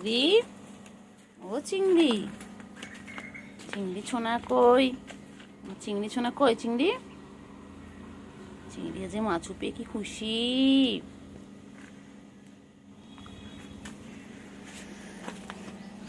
চিংড়ি, ও চিংড়ি, চিংড়ি ছোনা কই? চিংড়ি ছোনা কই? চিংড়ি, চিংড়ি যে মাছ পেয়ে কি খুশি।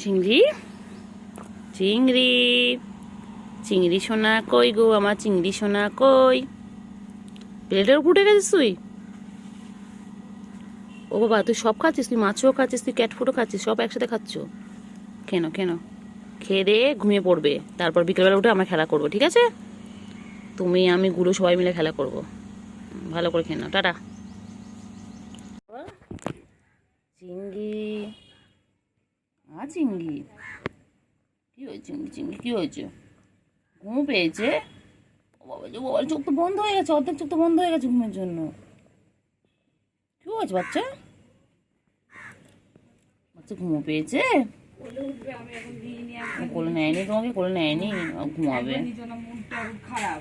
চিংড়ি, চিংড়ি, চিংড়ি সোনা কই গো? আমার চিংড়ি সোনা কই? প্লেটের উপর উঠে গেছিস তুই? ও বাবা, তুই সব খাচ্ছিস? তুই মাছও খাচ্ছিস, তুই ক্যাট ফুডও খাচ্ছিস, সব একসাথে খাচ্ছ কেন? কেন? খেয়ে দিয়ে ঘুমিয়ে পড়বে, তারপর বিকেলবেলা উঠে আমরা খেলা করবো, ঠিক আছে? তুমি আমি গুলো সবাই মিলে খেলা করবো। ভালো করে খেয়ে নাও, টাটা। চিংড়ি, চিংড়ি কি হয়েছে? চিংড়ি কি হয়েছে? ঘুম পেয়েছে? বাবা যে বাবার চোখ তো বন্ধ হয়ে গেছে, অর্ধেক চোখ তো বন্ধ হয়ে গেছে ঘুমের জন্য। কি হয়েছে বাচ্চা? বাচ্চা ঘুমো পেয়েছে? কোলে নেয়নি তোমাকে? কোলে নেয়নি? ঘুমাবে। খারাপ,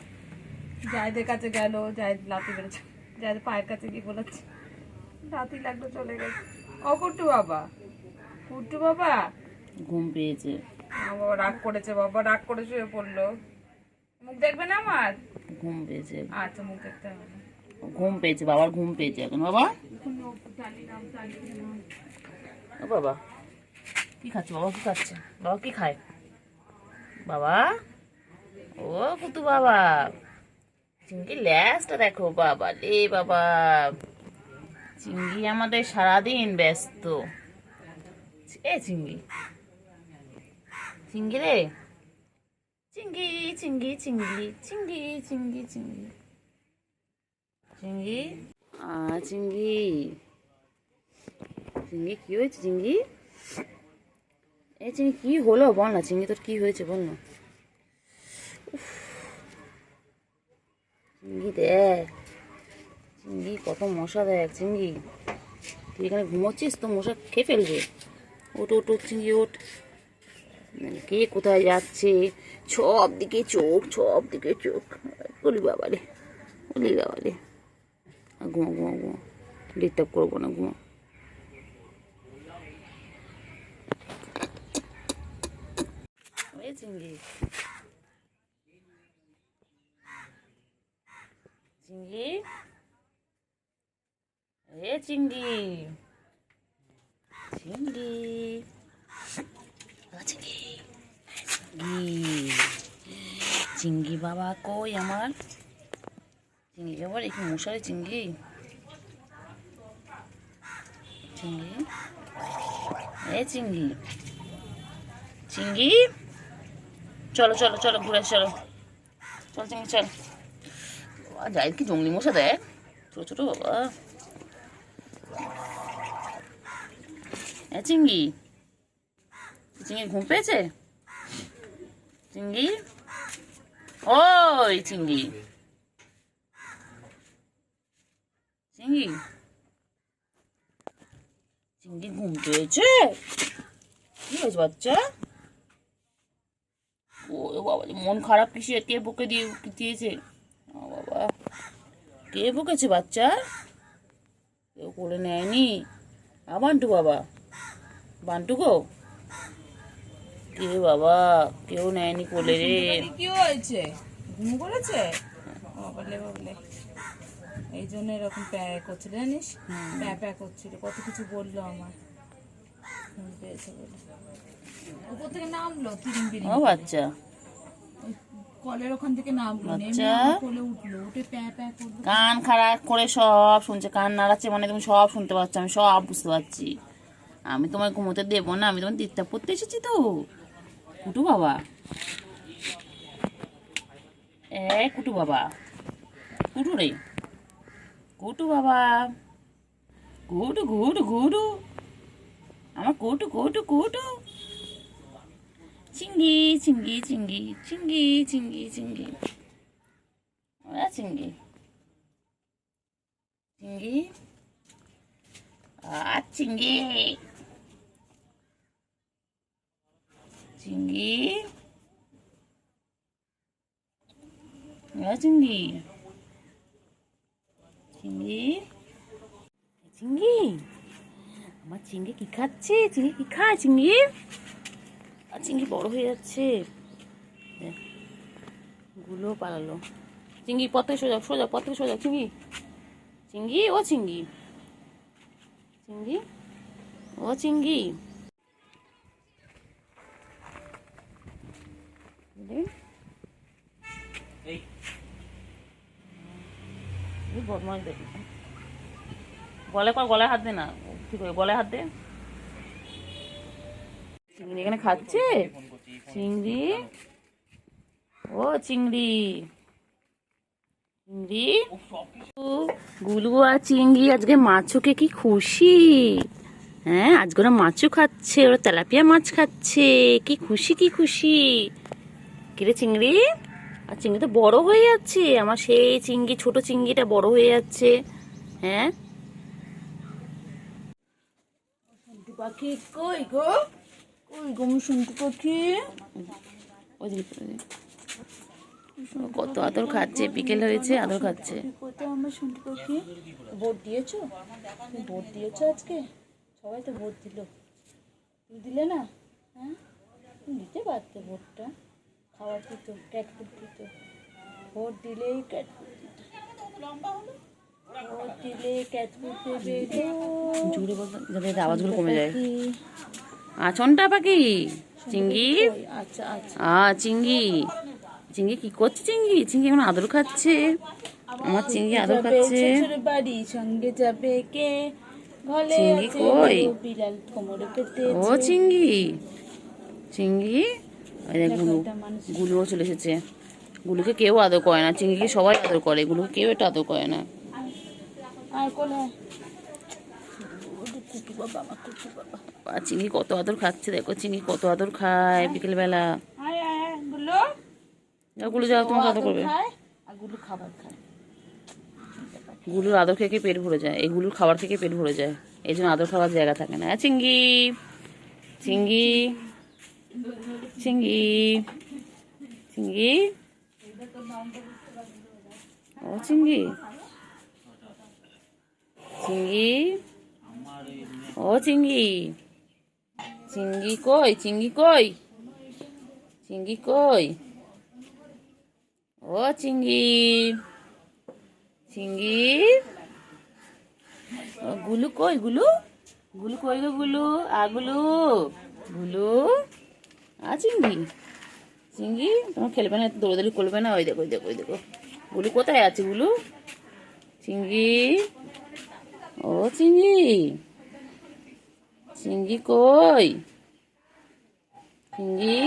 জায়দের কাছে গেল, জায়দ লাতি বেড়েছে, জায়দ পায়ের কাছে গিয়ে বলেছে লাতি লাগলো, চলে গেছে। কুট্টু বাবা, কুট্টু বাবা ঘুম পেয়েছে। বাবা রাগ করেছে, বাবা রাগ করে শুয়ে পড়লো। মুখ দেখবে না আমার? ঘুম পেয়েছে। আচ্ছা, মুখ দেখতে হবে না। ঘুম পেয়েছে, বাবার ঘুম পেয়েছে এখন। বাবা, ও বাবা কি খাচ্ছে? বাবা কি খাচ্ছে? বাবা কি খায়? বাবা, ও কুতু বাবা, চিংড়ি ল্যাসটা দেখো বাবা রে বাবা। চিংড়ি আমাদের সারাদিন ব্যস্ত। এ চিংড়ি, চিংড়ি রে, চিংড়ি, চিংড়ি, চিংড়ি, চিংড়ি, চিংড়ি, চিংড়ি, চিংড়ি, চিংড়ি, চিংড়ি কি হয়েছে? চিংড়ি, এই চিংড়ি কি হলো বল না? চিংড়ি তোর কি হয়েছে বল না? চিংড়ি দেখ, চিংড়ি কত মশা দেখ। চিংড়ি, তুই এখানে ঘুমোচ্ছিস তো মশা খেয়ে ফেলবে। ওট ওট ওট চিংড়ি ওঠ। কে কোথায় যাচ্ছে? সব দিকে চোখ, সব দিকে চোখ। বলি বাবা রে, বলি বাবা রে। ঘুমো ঘুমো ঘুমো, ডিস্টার্ব করবো না, ঘুমো। চিংড়ি, চিংড়ি, এ চিংড়ি, চিংড়ি, চিংড়ি, চিংড়ি বাবা কই আমার? চিংড়ি বাবার একটু মশারি। চিংড়ি, চিংড়ি, এ চিংড়ি, চিংড়ি, চলো চলো চলো ঘুরে চলো, চল চিংড়ি চল। যাই কি জঙ্গলি মশা দেখ, ছোট ছোট বাবা। চিংড়ি, চিংড়ি ঘুম পেয়েছে? চিংড়ি, ওই চিংড়ি, চিংড়ি, চিংড়ি ঘুম পেয়েছে? কি হয়েছে বাচ্চা? ও বাবা, মন খারাপ কিসে? কে বকে দিয়েছে? ও বাবা, কে বকেছে বাচ্চা? কেউ কোলে নেয়নি? বান্টু বাবা, বান্টু গো, কে বাবা, কেউ নেয়নি কোলে রে। কি হয়েছে? ঘুম করেছে? বাবলে বাবলে, এই জন্য এরকম প্যা করছিল জানিস, প্যা প্যা করছিল, কত কিছু বললো আমার। ঘুম পেয়েছে বলে উপর থেকে নামলো তিরিং। ও বাচ্চা, কলের ওখান থেকে নামলো, নেমে কোলে উঠলো, উঠে প্যা প্যা করলো। কান খারাপ করে সব শুনছে, কান নাড়াচ্ছে মানে তুমি সব শুনতে পাচ্ছ, আমি সব বুঝতে পারছি। আমি তোমায় ঘুমোতে দেবো না, আমি তোমার ডিস্টার্ব করতে এসেছি তো। কুটু বাবা, কুটু বাবা, কুটু রে, কুটু বাবা, কুটু কুটু কুটু, আমার কুটু কুটু কুটু। চিংড়ি, চিংড়ি, চিংড়ি, চিংড়ি, চিংড়ি, চিংড়ি, চিংড়ি, চিংড়ি, চিংড়ি, চিংড়ি, চিংড়ি, চিংড়ি, চিংড়ি, আমার চিংড়ি কি খাচ্ছে? চিংড়ি কি খায় চিংড়ি? আর চিংড়ি বড় হয়ে যাচ্ছে। দেখ, গুলো পালালো। চিংড়ি পথে সোজা সোজা পথে সোজা। চিংড়ি চিংড়ি ও চিংড়ি চিংড়ি ও চিংড়ি। বদমাস দেখি, গলায় কর, গলায় হাত দে না, ঠিক আছে গলায় হাত দে। চিংড়ি এখানে খাচ্ছে। চিংড়ি ও চিংড়ি চিংড়ি। গুলু আর চিংড়ি আজকে মাছকে কি খুশি। হ্যাঁ, আজকে ওরা মাছও খাচ্ছে, ওরা তেলাপিয়া মাছ খাচ্ছে। কি খুশি কি খুশি। কিরে চিংড়ি? আর চিংড়ি তো বড় হয়ে যাচ্ছে, আমার সেই চিংড়ি, ছোট চিংড়িটা বড় হয়ে যাচ্ছে। হ্যাঁ, সন্টু পাখি কই গো? কই গো সন্টু পাখি? কত আদর খাচ্ছে, বিকেল হয়েছে আদর খাচ্ছে। কত আমার সন্টু পাখি। ভোট দিয়েছো? তুমি ভোট দিয়েছো আজকে? সবাই তো ভোট দিল, তুমি দিলে না? হ্যাঁ, তুমি দিতে পারতে ভোটটা, খাওয়ার দিত, ক্যাট ফুড দিত। ভোট দিলেই ক্যাট ফুড দিত। ভোট দিলে ক্যাট ফুড দেবে। জোরে বলতে যাতে আওয়াজগুলো কমে যায়। আচনটা পাখি চিংড়ি। আচ্ছা আচ্ছা। চিংড়ি চিংড়ি কি করছে? চিংড়ি চিংড়ি এখন আদর খাচ্ছে। আমার চিংড়ি আদর খাচ্ছে। বাড়ি সঙ্গে যাবে কে? চিংড়ি কই? বিড়াল কোমরে পেতে। ও চিংড়ি চিংড়ি। গুলু, গুলুও চলে এসেছে। গুলুকে কেউ আদর করে না, চিংড়িকে সবাই আদর করে, গুলুকে কেউ এটা আদর করে না। চিংড়ি কত আদর খাচ্ছে, দেখো চিংড়ি কত আদর খায় বিকেল বেলা। গুলু যাও, তোমাকে আদর করবে। গুলু খাবার খায়, গুলুর আদর খেয়ে পেট ভরে যায়, এই গুলুর খাবার থেকে পেট ভরে যায়, এই জন্য আদর খাওয়ার জায়গা থাকে না। চিংড়ি চিংড়ি চিংড়ি চিংড়ি ও চিংড়ি চিংড়ি ও চিংড়ি চিংড়ি কই? চিংড়ি কই? চিংড়ি কই? ও চিংড়ি চিংড়ি। গুলু কই? গুলু গুলু কই গো? গুলু গুলু গুলু। চিংড়ি চিংড়ি তোমার খেলবে না, দৌড়াদৌড়ি করবে না। ওই দেখো ওই দেখো ওই দেখো, গুলু কোথায় আছে? গুলু চিংড়ি ও চিংড়ি চিংড়ি কই? চিংড়ি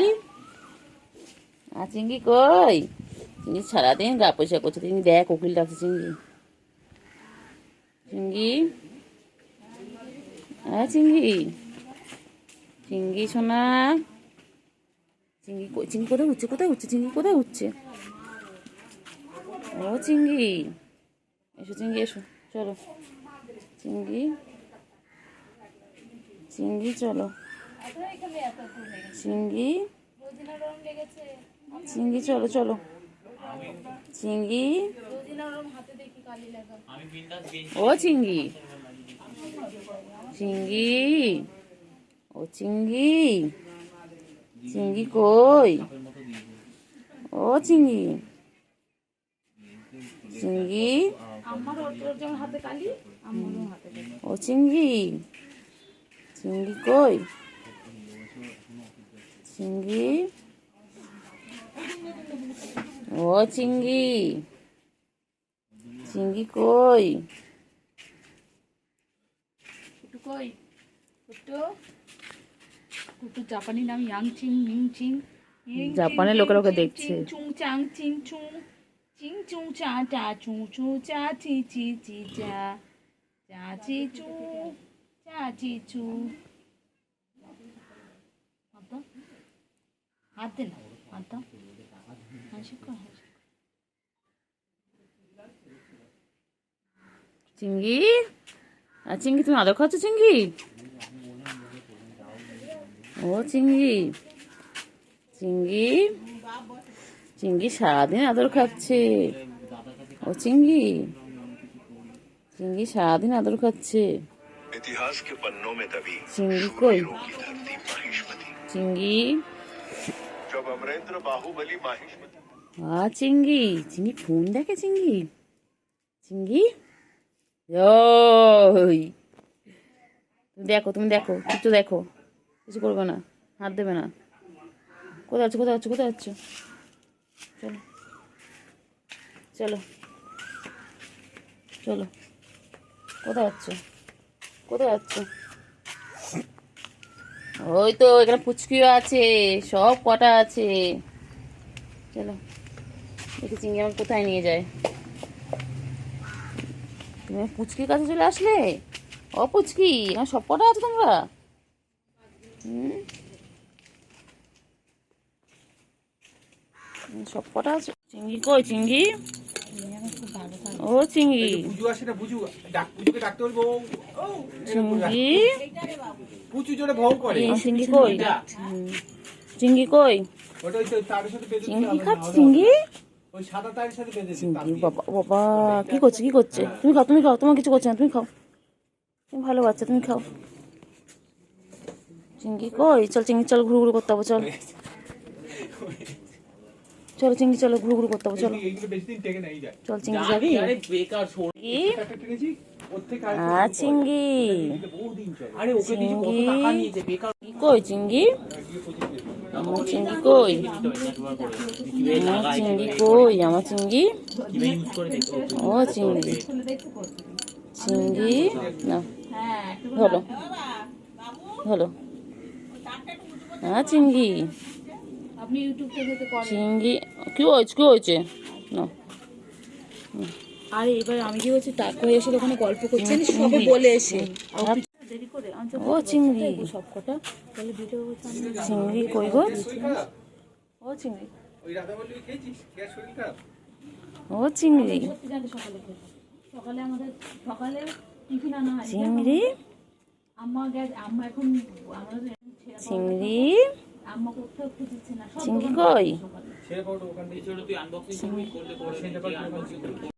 চিংড়ি কই? চিংড়ি সারাদিন গা পয়সা করছে। চিংড়ি দেখ, কোকিল ডাকছে। চিংড়ি চিংড়ি চিংড়ি চিংড়ি সোনা। চিংড়ি কই? চিংড়ি কোথায় উঠছে? কোথায় উঠছে? চিংড়ি কোথায় উঠছে? ও চিংড়ি এসো, চিংড়ি এসো, চলো চিংড়ি চিংড়ি চলো চিংড়ি চিংড়ি চলো চলো চিংড়ি। ও চিংড়ি চিংড়ি ও চিংড়ি চিংড়ি কই? ও চিংড়ি চিংড়ি ও চিংড়ি চিংড়ি কই? চিংড়ি ও চিংড়ি চিংড়ি কই? কুটু কই? কুটু কুটু জাপানি নাম ইয়াংচিং ইংচিং। জাপানের লোকেরা ওকে দেখছে। চুং চাং চিং চুং চিং চুং চা চা চুং চুং চা চি চি চি চা চা চি চু চা চি চু। হাত দে না, হাত দাও। চিংড়ি চিংড়ি তুমি আদর খাচ্ছ? চিংড়ি ও চিংড়ি চিংড়ি চিংড়ি সারাদিন আদর খাচ্ছে। ও চিংড়ি চিংড়ি সারাদিন আদর খাচ্ছে। इतिहास के पन्नों में दबी चिंगी कोई शूरवीरों की धरती माहिष्मती चिंगी जब अमरेंद्र बाहुबली माहिष्मती চিঙ্গি চিঙ্গি ফোন দেখে চিঙ্গি চিঙ্গি ওই তুমি দেখো কিছু দেখো কিছু করবে না হাত দেবে না কোথায় যাচ্ছ চলো চলো চলো কোথায় যাচ্ছ ওই তো এখানে পুচকিও আছে সব কটা আছে চলো দেখি চিংড়ি আমার কোথায় নিয়ে যায় তুমি পুচকির কাছে চলে আসলে ও পুচকি আমার সব কটা আছে তোমরা সব কটা আছে চিংড়ি কই চিংড়ি ও চিংড়ি বুঝু আসে না বুঝু বুঝুকে ডাকতে বলবো চিংড়ি বুঝু জোরে ভৌ করে চিংড়ি কই চিংড়ি কই ওটা ওই তারের সাথে বেঁধে চিংড়ি কি খাচ্ছে চিংড়ি ওই সাদা তারের সাথে বেঁধে চিংড়ি বাবা বাবা কি করছে তুমি খাও তোমার কিছু করছে না তুমি খাও তুমি ভালো বাচ্চা তুমি খাও চিংড়ি কই চল ঘুরু করতে হবে চলো চিংড়ি চলো ঘুরু করতে হবে চলো এইগুলো বেশি দিন টেকে নাই যায় চল চিংড়ি যাবি কি একটা টেকেছি ওর থেকে চিংড়ি বহু দিন চলে আরে ওকে দিছি কত টাকা নিয়েছে বেকার কি কই চিংড়ি আমার চিংড়ি কই আমার চিংড়ি কিভাবে ইউজ করে দেখো ও চিংড়ি না হলো চিংড়ি আপনি ইউটিউব থেকে চিংড়ি কি হয়েছে না আরে এবার আমি কি বলছি টাকা এসে ওখানে গল্প করছেন সবে বলে এসে দেরি করে ও চিংড়ি সব কটা তাহলে ভিডিও চিংড়ি কই গো ও চিংড়ি ওই রাধা বললি খেয়েছিস গ্যাস শরীর খারাপ ও চিংড়ি সকালে আমাদের টিফিন আনা হয় চিংড়ি আম্মা এখন আমাদের চিংড়ি আম্মা কোথাও খুঁজছে না চিংড়ি কই ছেড়ে পড়ো ওখান থেকে তুই আনবক্সিং করলে করে